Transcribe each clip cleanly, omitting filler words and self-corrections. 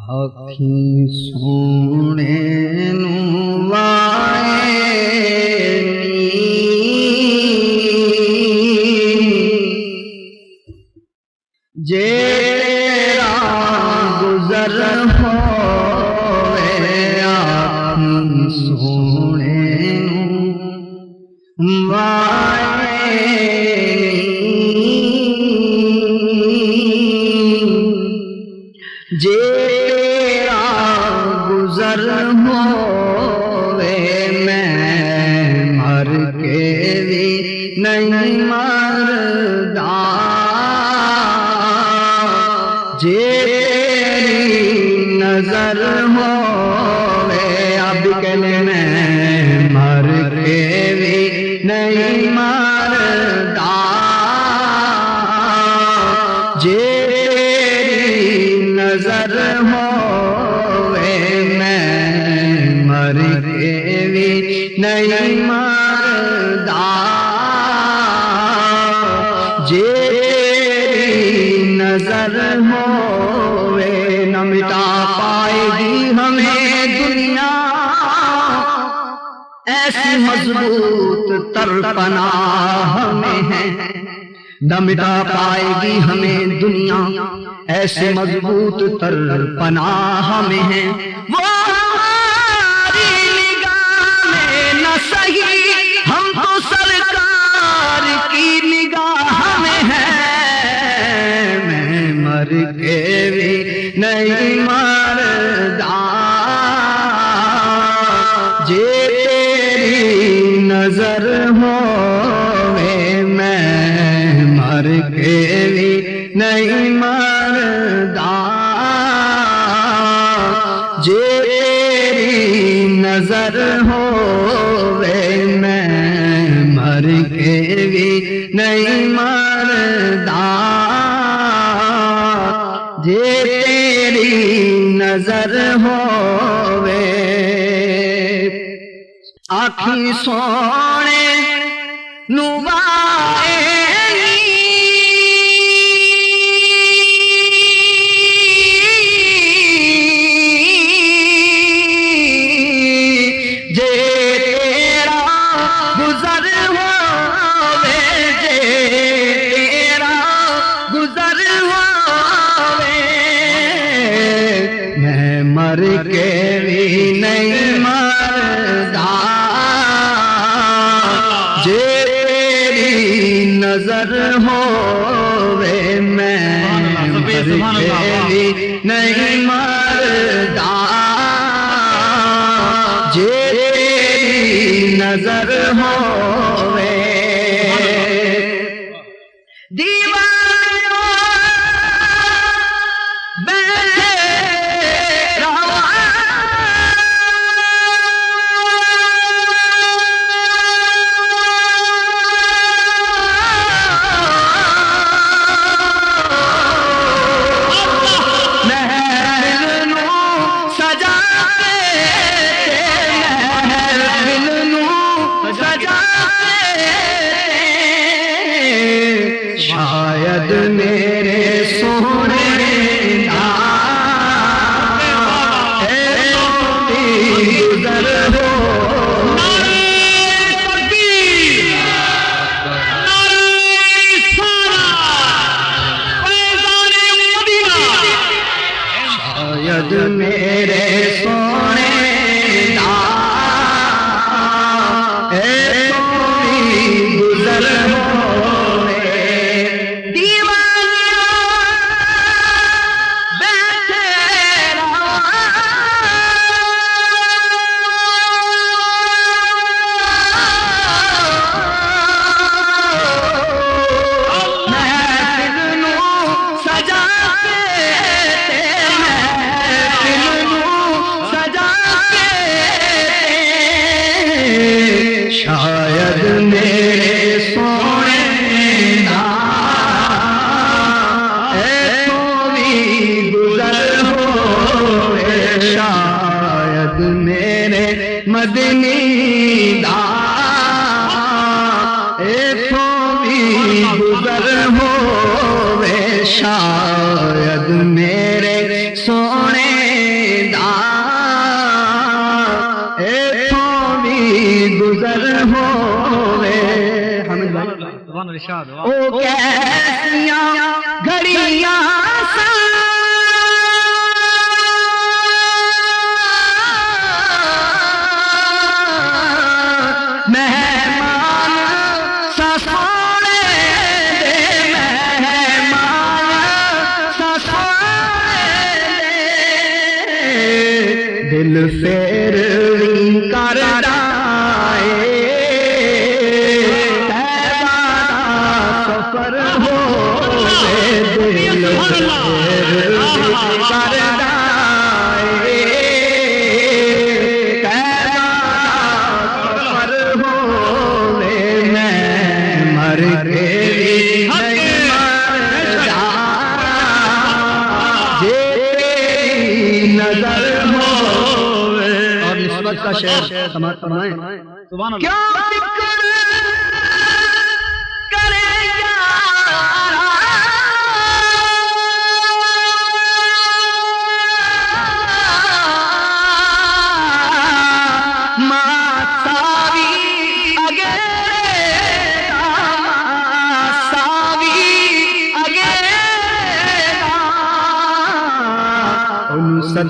آکھیں سونے نوں وائے جیڑا گزر ہوئے آکھیں سونے نوں وائے جیڑا گزر ہوئے میں مر کے بھی نہیں مردا جیڑی نظر ہوئے اب کہنے میں مر کے بھی نہیں مردا نظر ہوئے میں مر کے بھی نہیں مردا جیڑی نظر ہوئے نہ مٹا پائے گی ہمیں دنیا ایسی مضبوط ترپنا ہمیں ہے نہ مٹا پائے گی ہمیں دنیا ایسے مضبوط تر پناہ میں ہیں وہ ہماری نگاہ میں نہ صحیح ہم تو سرکار کی نگاہ میں ہیں میں مر کے بھی نہیں مردا جے تیری نظر ہوئے میں مر کے بھی نہیں مردا جیڑی نظر ہوئے میں مر کے بھی نہیں مردا جیڑی نظر ہوئے آکھیں سونے نوں وائے مر کے بھی نہیں مردا جیڑی نظر ہوئے میں مر کے بھی نہیں مردا جیڑی نظر ہوئے شاید میرے سونے گزر ہو شاید میرے سونے گزر ہو شاید میرے سونے بھی گزر ہوئے شاید میرے مدنی دا بھی گزر ہوئے شاید میرے سونے او کیسیاں گھڑیاں مہمان سا سونے مہمان سا سونے دل پھر کر سفر ہو دل کر نظر ہو اور نسبت کا شعر سماعت فرمائیں کیا فکر کرے یارا ماتاوی اگے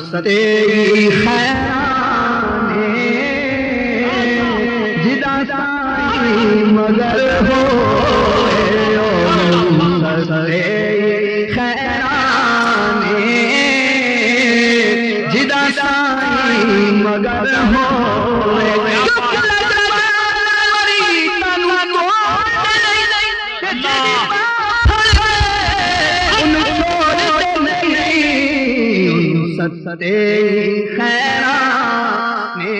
ستے خیرانے جدا سائی مگر ہوئے ستے خیرانے جدا سائی مگر ہوئے ستے خیرانے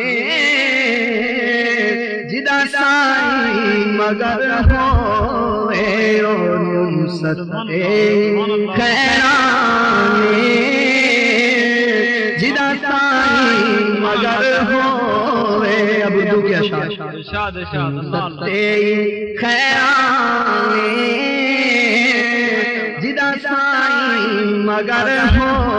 جدا سائی مگر ہوئے ستے خیرانے جدا سائی مگر ہوئے اب دو کیا ارشاد ستے خیرانے جدا سائی مگر ہوئے